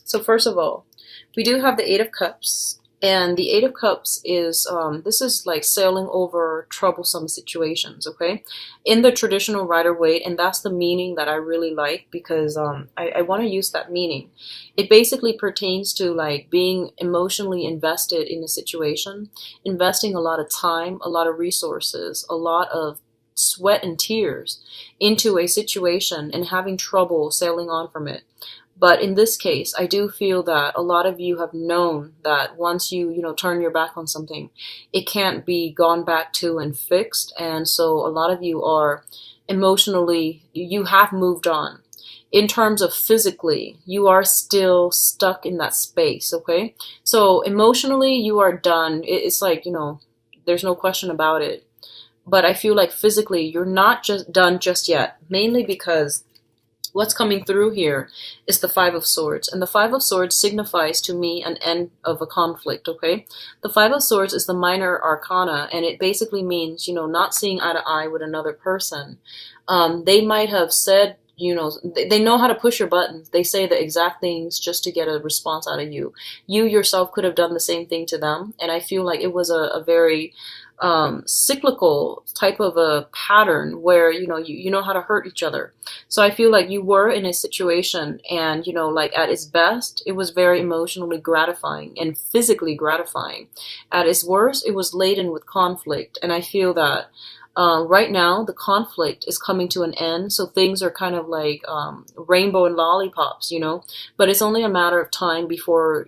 So first of all, we do have the Eight of Cups, and the Eight of Cups is this is like sailing over troublesome situations. Okay, in the traditional Rider-Waite, and that's the meaning that I really like because I want to use that meaning. It basically pertains to like being emotionally invested in a situation, investing a lot of time, a lot of resources, a lot of sweat and tears into a situation and having trouble sailing on from it. But in this case, I do feel that a lot of you have known that once you turn your back on something, it can't be gone back to and fixed. And so a lot of you are emotionally, you have moved on. In terms of physically, you are still stuck in that space, okay? So emotionally, you are done. It's like, there's no question about it. But I feel like physically, you're not just done just yet, mainly because what's coming through here is the Five of Swords. And the Five of Swords signifies to me an end of a conflict, okay? The Five of Swords is the minor arcana, and it basically means, not seeing eye to eye with another person. They might have said, they know how to push your buttons. They say the exact things just to get a response out of you. You yourself could have done the same thing to them. And I feel like it was a very cyclical type of a pattern where you know how to hurt each other. So I feel like you were in a situation, and like at its best it was very emotionally gratifying and physically gratifying. At its worst it was laden with conflict, and I feel that right now the conflict is coming to an end, so things are kind of like rainbow and lollipops, but it's only a matter of time before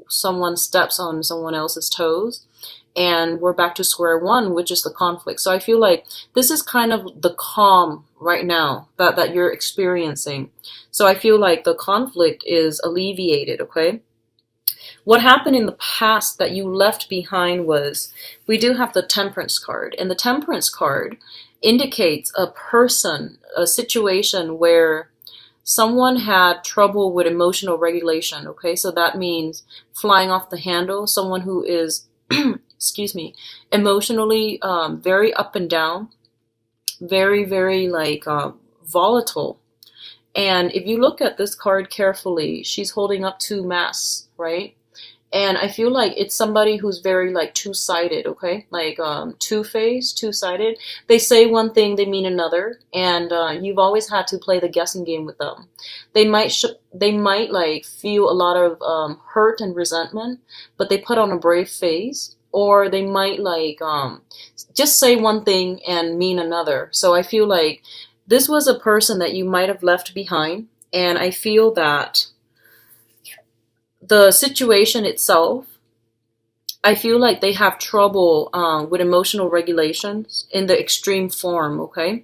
someone steps on someone else's toes and we're back to square one, which is the conflict. So I feel like this is kind of the calm right now that you're experiencing. So I feel like the conflict is alleviated, okay? What happened in the past that you left behind was, we do have the Temperance card, and the Temperance card indicates a person, a situation where someone had trouble with emotional regulation, okay? So that means flying off the handle, someone who is excuse me, emotionally very up and down, very, very like volatile. And if you look at this card carefully, she's holding up two masks, right? And I feel like it's somebody who's very like two-sided, okay? Like two-faced, two-sided. They say one thing, they mean another, and you've always had to play the guessing game with them. They might like feel a lot of hurt and resentment, but they put on a brave face. Or they might like just say one thing and mean another. So I feel like this was a person that you might have left behind, and I feel that the situation itself, I feel like they have trouble with emotional regulations in the extreme form, okay?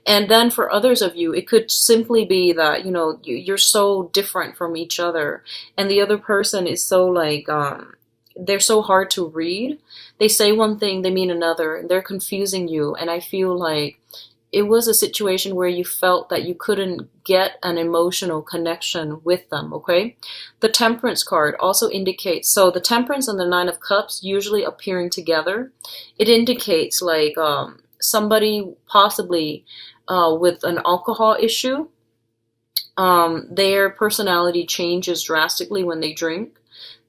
And then for others of you, it could simply be that, you're so different from each other, and the other person is so like, they're so hard to read. They say one thing, they mean another, and they're confusing you. And I feel like it was a situation where you felt that you couldn't get an emotional connection with them, okay? The Temperance card also indicates, so the Temperance and the Nine of Cups usually appearing together, it indicates like somebody possibly with an alcohol issue. Their personality changes drastically when they drink.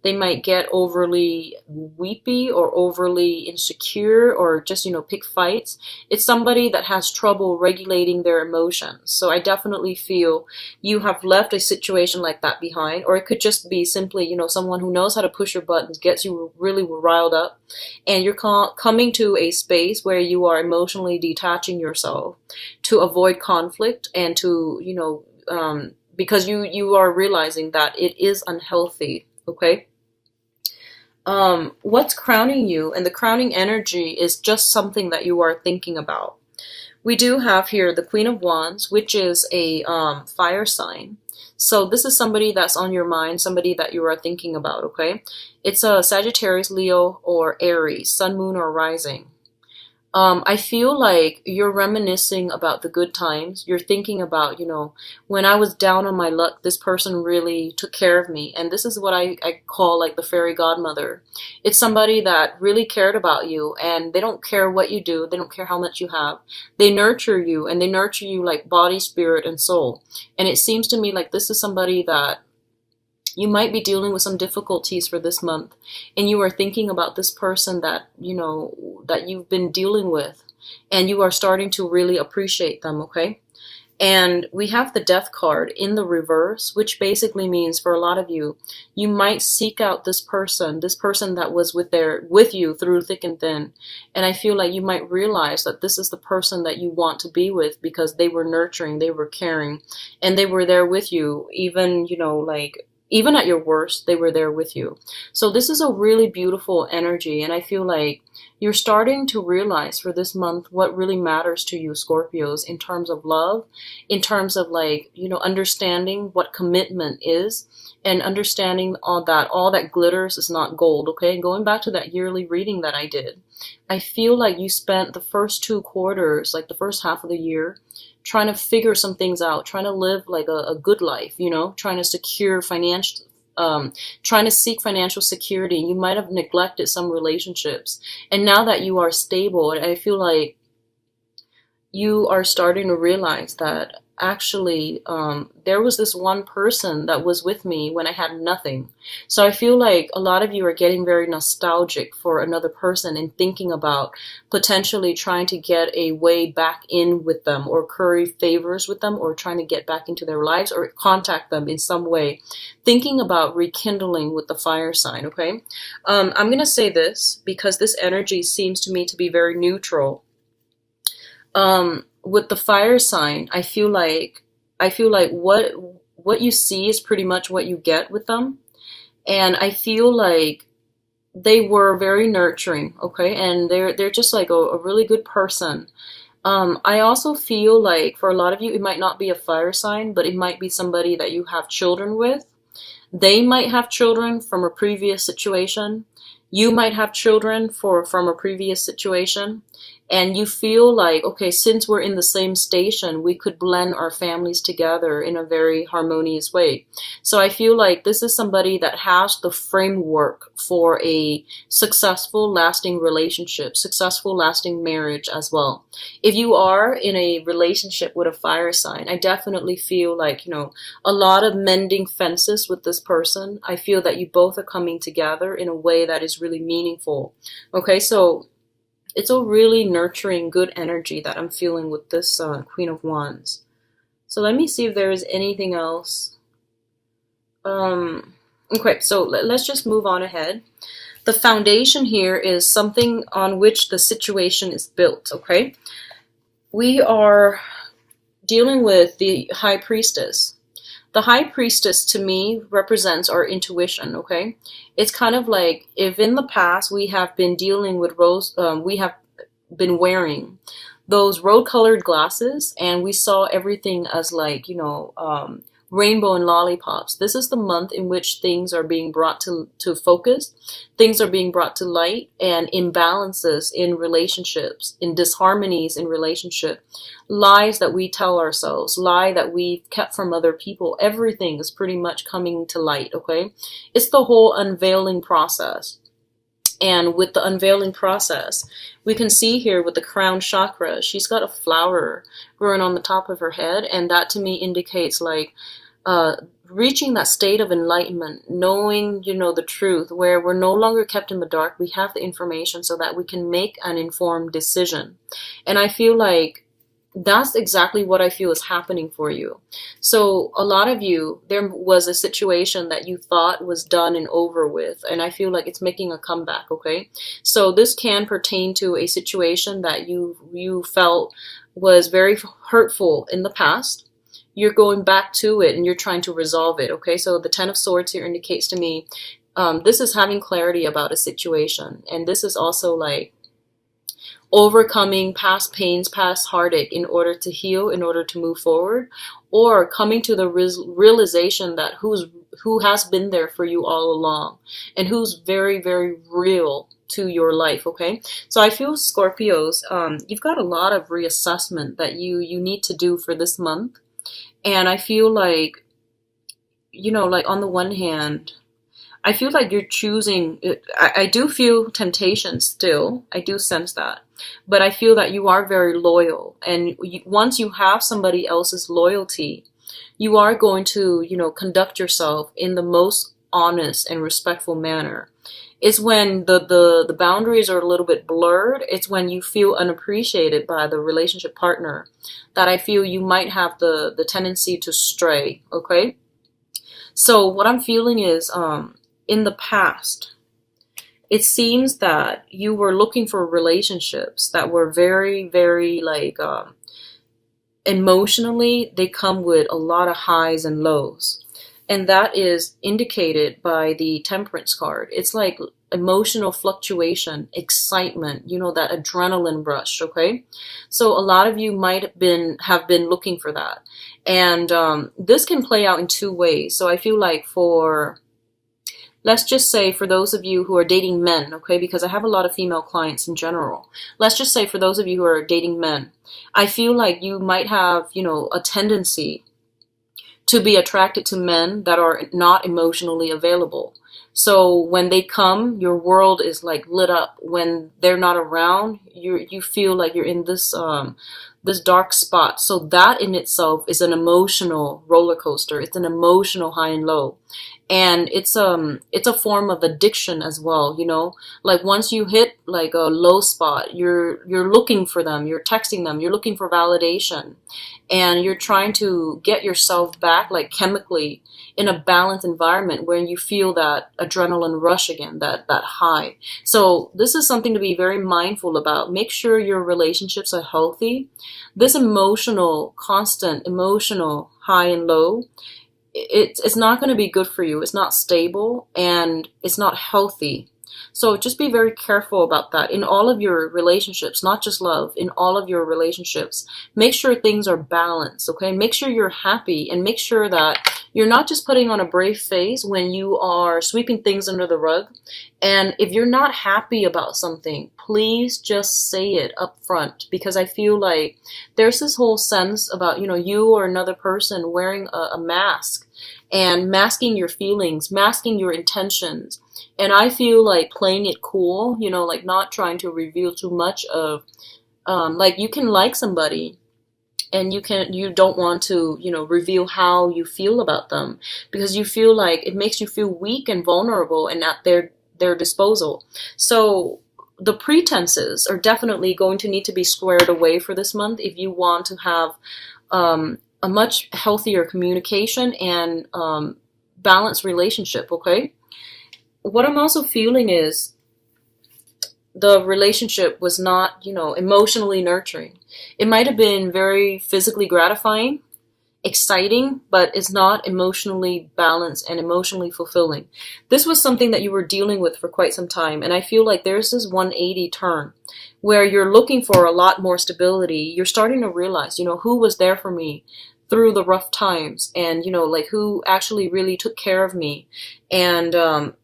They might get overly weepy or overly insecure or just, pick fights. It's somebody that has trouble regulating their emotions. So I definitely feel you have left a situation like that behind. Or it could just be simply, someone who knows how to push your buttons, gets you really riled up. And you're coming to a space where you are emotionally detaching yourself to avoid conflict and to, because you are realizing that it is unhealthy, okay? What's crowning you, and the crowning energy is just something that you are thinking about. We do have here the Queen of Wands, which is a fire sign. So this is somebody that's on your mind, somebody that you are thinking about, okay? It's a Sagittarius, Leo, or Aries, Sun, Moon, or Rising. I feel like you're reminiscing about the good times. You're thinking about, when I was down on my luck, this person really took care of me. And this is what I call like the fairy godmother. It's somebody that really cared about you, and they don't care what you do. They don't care how much you have. They nurture you, and they nurture you like body, spirit, and soul. And it seems to me like this is somebody that You might be dealing with some difficulties for this month, and you are thinking about this person that, that you've been dealing with, and you are starting to really appreciate them, okay? And we have the Death card in the reverse, which basically means for a lot of you, you might seek out this person that was with you through thick and thin. And I feel like you might realize that this is the person that you want to be with because they were nurturing, they were caring, and they were there with you, even, even at your worst, they were there with you. So this is a really beautiful energy, and I feel like you're starting to realize for this month what really matters to you, Scorpios, in terms of love, in terms of understanding what commitment is, and understanding all that glitters is not gold, okay? And going back to that yearly reading that I did, I feel like you spent the first 2 quarters, like the first half of the year, trying to figure some things out, trying to live like a good life, trying to secure trying to seek financial security. You might have neglected some relationships. And now that you are stable, I feel like you are starting to realize that actually there was this one person that was with me when I had nothing. So I feel like a lot of you are getting very nostalgic for another person and thinking about potentially trying to get a way back in with them, or curry favors with them, or trying to get back into their lives or contact them in some way, thinking about rekindling with the fire sign, okay? I'm going to say this because this energy seems to me to be very neutral. With the fire sign, I feel like what you see is pretty much what you get with them. And I feel like they were very nurturing, okay? And they're just like a really good person. I also feel like for a lot of you, it might not be a fire sign, but it might be somebody that you have children with. They might have children from a previous situation. You might have children from a previous situation. And you feel like, okay, since we're in the same station, we could blend our families together in a very harmonious way. So I feel like this is somebody that has the framework for a successful, lasting relationship, successful, lasting marriage as well. If you are in a relationship with a fire sign, I definitely feel like, a lot of mending fences with this person. I feel that you both are coming together in a way that is really meaningful. Okay, so it's a really nurturing, good energy that I'm feeling with this Queen of Wands. So let me see if there is anything else. Okay, so let's just move on ahead. The foundation here is something on which the situation is built, okay? We are dealing with the High Priestess. The High Priestess to me represents our intuition, okay? It's kind of like if in the past we have been dealing with we have been wearing those rose-colored glasses and we saw everything as like, rainbow and lollipops. This is the month in which things are being brought to focus, things are being brought to light, and imbalances in relationships, in disharmonies in relationship, lies that we tell ourselves, lie that we've kept from other people, everything is pretty much coming to light, okay? It's the whole unveiling process. And with the unveiling process, we can see here with the crown chakra, she's got a flower growing on the top of her head. And that to me indicates like reaching that state of enlightenment, knowing, the truth, where we're no longer kept in the dark. We have the information so that we can make an informed decision. And I feel like that's exactly what I feel is happening for you. So a lot of you, there was a situation that you thought was done and over with, and I feel like it's making a comeback, okay? So this can pertain to a situation that you felt was very hurtful in the past. You're going back to it and you're trying to resolve it, okay? So the Ten of Swords here indicates to me, this is having clarity about a situation. And this is also like overcoming past pains, past heartache in order to heal, in order to move forward, or coming to the realization that who has been there for you all along and who's very, very real to your life, okay? So I feel Scorpios, you've got a lot of reassessment that you need to do for this month. And I feel like, like on the one hand, I feel like you're choosing, I do feel temptation still. I do sense that. But I feel that you are very loyal. And once you have somebody else's loyalty, you are going to, conduct yourself in the most honest and respectful manner. It's when the boundaries are a little bit blurred. It's when you feel unappreciated by the relationship partner that I feel you might have the tendency to stray, okay? So what I'm feeling is in the past, it seems that you were looking for relationships that were very, very like emotionally, they come with a lot of highs and lows. And that is indicated by the Temperance card. It's like emotional fluctuation, excitement, you know, that adrenaline rush, okay? So a lot of you might have been looking for that. And this can play out in two ways. So I feel like let's just say for those of you who are dating men, okay, because I have a lot of female clients in general. Let's just say for those of you who are dating men, I feel like you might have, you know, a tendency to be attracted to men that are not emotionally available. So when they come, your world is like lit up. When they're not around, you feel like you're in this dark spot. So that in itself is an emotional roller coaster. It's an emotional high and low. And it's a form of addiction as well, you know, like once you hit like a low spot, you're looking for them, you're texting them, you're looking for validation, and you're trying to get yourself back like chemically in a balanced environment where you feel that adrenaline rush again, that high. So this is something to be very mindful about. Make sure your relationships are healthy. This emotional, constant emotional high and low, it's not going to be good for you. It's not stable and it's not healthy. So just be very careful about that in all of your relationships, not just love, in all of your relationships. Make sure things are balanced, okay? Make sure you're happy and make sure that you're not just putting on a brave face when you are sweeping things under the rug. And if you're not happy about something, please just say it up front, because I feel like there's this whole sense about, you know, you or another person wearing a mask and masking your feelings, masking your intentions. And I feel like playing it cool, you know, like not trying to reveal too much of, like you can like somebody and you don't want to, you know, reveal how you feel about them because you feel like it makes you feel weak and vulnerable and at their disposal. So the pretenses are definitely going to need to be squared away for this month if you want to have a much healthier communication and balanced relationship, okay? What I'm also feeling is the relationship was not, you know, emotionally nurturing. It might have been very physically gratifying, exciting, but it's not emotionally balanced and emotionally fulfilling. This was something that you were dealing with for quite some time, and I feel like there's this 180 turn where you're looking for a lot more stability. You're starting to realize, you know, who was there for me through the rough times, and, you know, like who actually really took care of me, and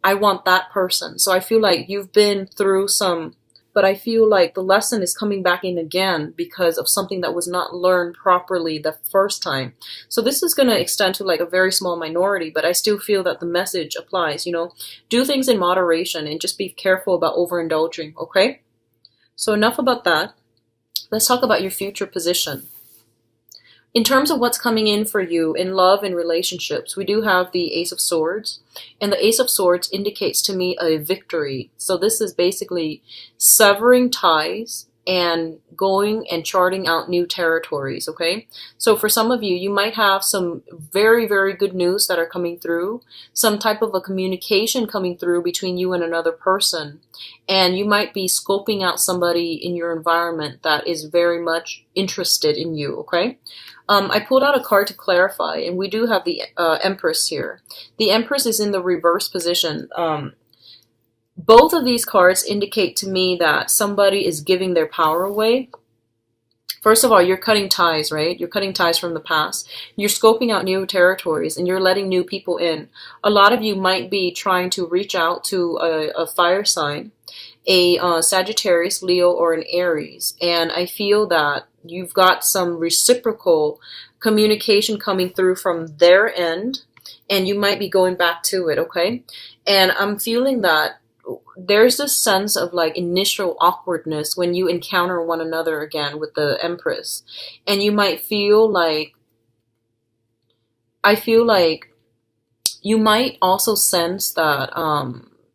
I want that person. So I feel like you've been through some, but I feel like the lesson is coming back in again because of something that was not learned properly the first time. So this is going to extend to like a very small minority, but I still feel that the message applies, you know, do things in moderation and just be careful about overindulging, okay? So enough about that. Let's talk about your future position. In terms of what's coming in for you in love and relationships, we do have the Ace of Swords. And the Ace of Swords indicates to me a victory. So this is basically severing ties and going and charting out new territories, okay? So for some of you, you might have some very, very good news that are coming through, some type of a communication coming through between you and another person. And you might be scoping out somebody in your environment that is very much interested in you, okay? I pulled out a card to clarify, and we do have the Empress here. The Empress is in the reverse position. Both of these cards indicate to me that somebody is giving their power away. First of all, you're cutting ties, right? You're cutting ties from the past. You're scoping out new territories, and you're letting new people in. A lot of you might be trying to reach out to a fire sign, a Sagittarius, Leo, or an Aries. And I feel that you've got some reciprocal communication coming through from their end, and you might be going back to it, okay? And I'm feeling that there's this sense of like initial awkwardness when you encounter one another again with the Empress. And you might feel like, I feel like You might also sense that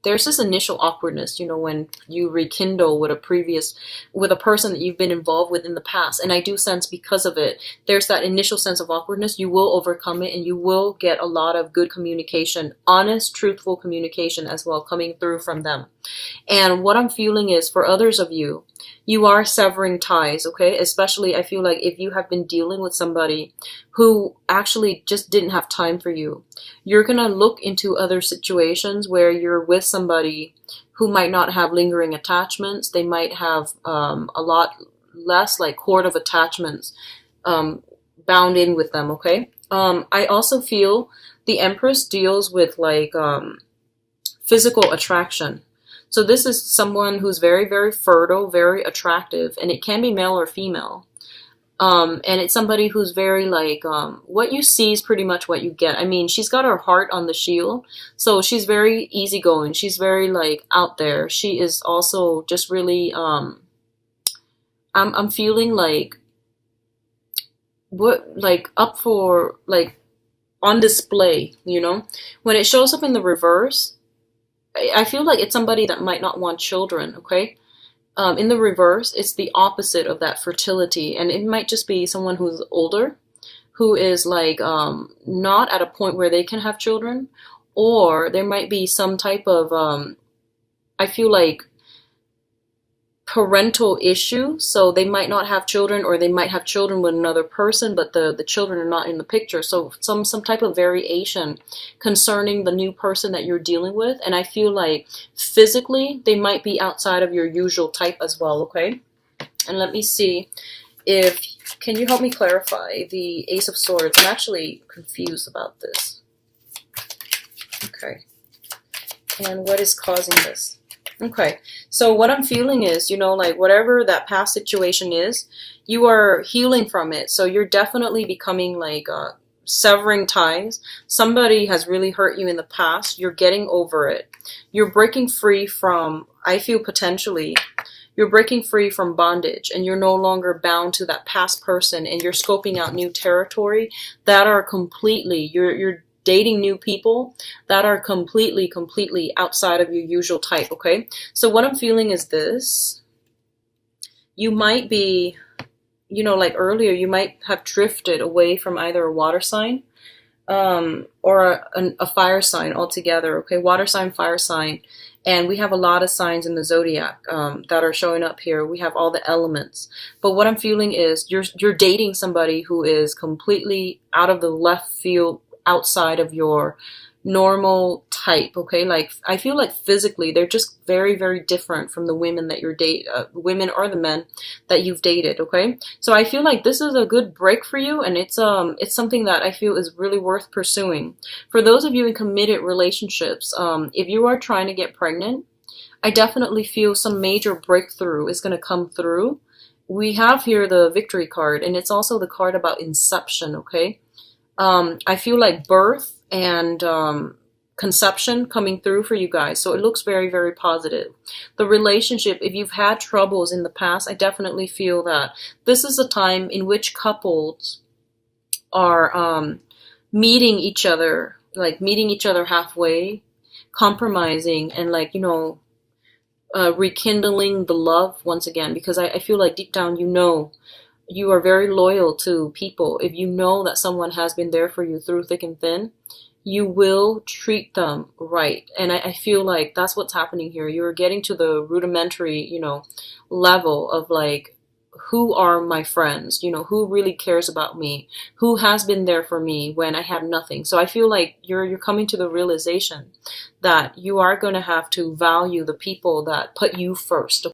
there's this initial awkwardness, when you rekindle with a person that you've been involved with in the past. And I do sense because of it, there's that initial sense of awkwardness. You will overcome it and you will get a lot of good communication, honest, truthful communication as well coming through from them. And what I'm feeling is for others of you, you are severing ties, okay? Especially I feel like if you have been dealing with somebody who actually just didn't have time for you, you're going to look into other situations where you're with somebody who might not have lingering attachments. They might have a lot less like cord of attachments bound in with them, okay? I also feel the Empress deals with like physical attraction. So this is someone who's very, very fertile, very attractive, and it can be male or female. And it's somebody who's very like, what you see is pretty much what you get. I mean, she's got her heart on the shield, so she's very easygoing. She's very like out there. She is also just really, I'm feeling like, up for, like, on display, When it shows up in the reverse, I feel like it's somebody that might not want children, okay? In the reverse, it's the opposite of that fertility. And it might just be someone who's older, who is like not at a point where they can have children. Or there might be some type of, I feel like, parental issue. So they might not have children, or they might have children with another person, but the children are not in the picture. So some type of variation concerning the new person that you're dealing with. And I feel like physically they might be outside of your usual type as well, okay? And let me see can you help me clarify the Ace of Swords? I'm actually confused about this. Okay. And what is causing this? Okay, so what I'm feeling is, like whatever that past situation is, you are healing from it. So you're definitely becoming like severing ties. Somebody has really hurt you in the past. You're getting over it. You're breaking free from, I feel potentially, you're breaking free from bondage, and you're no longer bound to that past person, and you're scoping out new territory that are completely, you're dating new people that are completely outside of your usual type, okay? So what I'm feeling is this. You might be, like earlier, you might have drifted away from either a water sign or a fire sign altogether, okay? Water sign, fire sign. And we have a lot of signs in the zodiac that are showing up here. We have all the elements. But what I'm feeling is you're dating somebody who is completely out of the left field, outside of your normal type, okay? Like, I feel like physically they're just very, very different from the women that you're women or the men that you've dated, okay? So I feel like this is a good break for you, and it's something that I feel is really worth pursuing. For those of you in committed relationships, if you are trying to get pregnant, I definitely feel some major breakthrough is going to come through. We have here the Victory card, and it's also the card about inception, okay? I feel like birth and conception coming through for you guys. So it looks very, very positive. The relationship, if you've had troubles in the past, I definitely feel that this is a time in which couples are meeting each other halfway, compromising, and rekindling the love once again. Because I feel like deep down, you are very loyal to people. If you know that someone has been there for you through thick and thin, you will treat them right. And I feel like that's what's happening here. You're getting to the rudimentary, level of like, who are my friends? Who really cares about me? Who has been there for me when I had nothing? So I feel like you're coming to the realization that you are going to have to value the people that put you first.